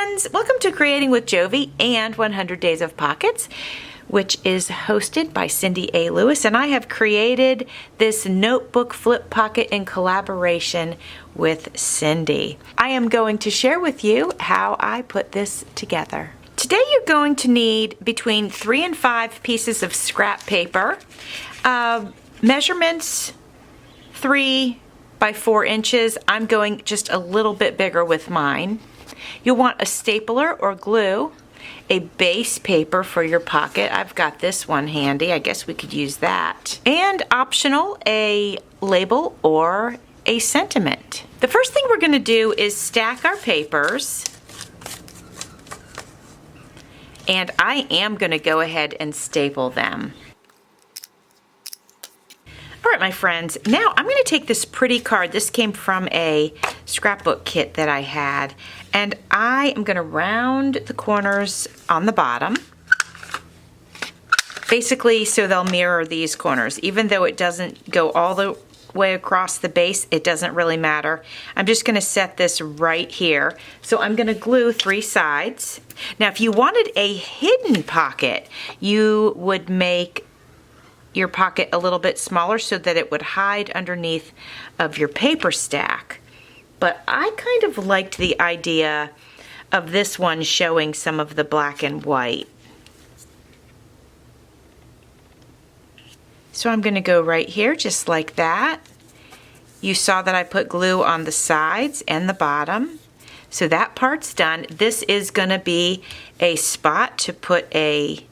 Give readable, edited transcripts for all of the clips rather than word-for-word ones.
friends, welcome to Creating with Jovi and 100 Days of Pockets, which is hosted by Cindy A. Lewis, and I have created this notebook flip pocket in collaboration with Cindy. I am going to share with you how I put this together. Today you're going to need between 3 and 5 pieces of scrap paper, measurements 3 by 4 inches. I'm going just a little bit bigger with mine. You'll want a stapler or glue, a base paper for your pocket. I've got this one handy. I guess we could use that. And optional, a label or a sentiment. The first thing we're going to do is stack our papers. And I am going to go ahead and staple them. All right, my friends, now I'm going to take this pretty card. This came from a scrapbook kit that I had, and I am going to round the corners on the bottom, basically so they'll mirror these corners. Even though it doesn't go all the way across the base, it doesn't really matter. I'm just going to set this right here. So I'm going to glue 3 sides. Now, if you wanted a hidden pocket, you would make your pocket a little bit smaller so that it would hide underneath of your paper stack. But I kind of liked the idea of this one showing some of the black and white. So I'm going to go right here just like that. You saw that I put glue on the sides and the bottom. So that part's done. This is going to be a spot to put a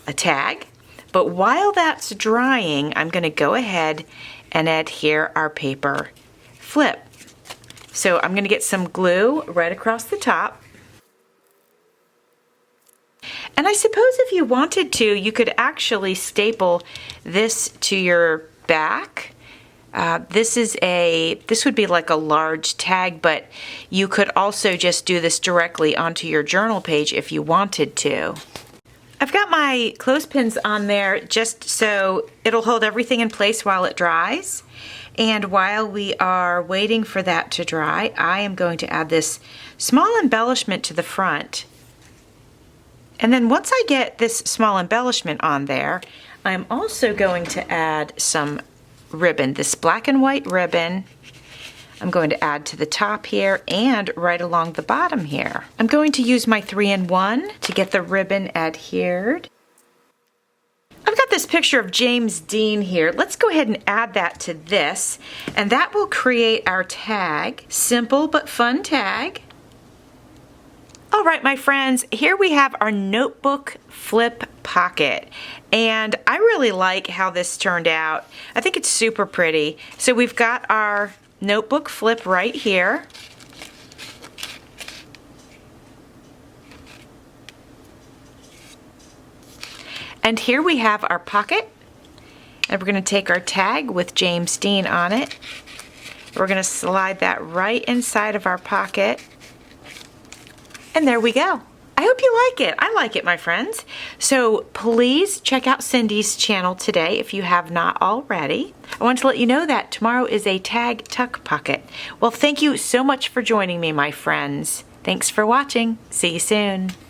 tag. But while that's drying, I'm going to go ahead and adhere our paper flip. So I'm going to get some glue right across the top. And I suppose if you wanted to, you could actually staple this to your back. This would be like a large tag, but you could also just do this directly onto your journal page if you wanted to. I've got my clothespins on there just so it'll hold everything in place while it dries. And while we are waiting for that to dry, I am going to add this small embellishment to the front. And then once I get this small embellishment on there, I'm also going to add some ribbon, this black and white ribbon. I'm going to add to the top here and right along the bottom here. I'm going to use my 3-in-1 to get the ribbon adhered. I've got this picture of James Dean here. Let's go ahead and add that to this, and that will create our tag. Simple but fun tag. All right, my friends, here we have our notebook flip pocket, and I really like how this turned out. I think it's super pretty. So we've got our notebook flip right here. And here we have our pocket, and we're going to take our tag with James Dean on it. We're going to slide that right inside of our pocket, and there we go. I hope you like it. I like it, my friends. So please check out Cindy's channel today if you have not already. I want to let you know that tomorrow is a tag tuck pocket. Well, thank you so much for joining me, my friends. Thanks for watching. See you soon.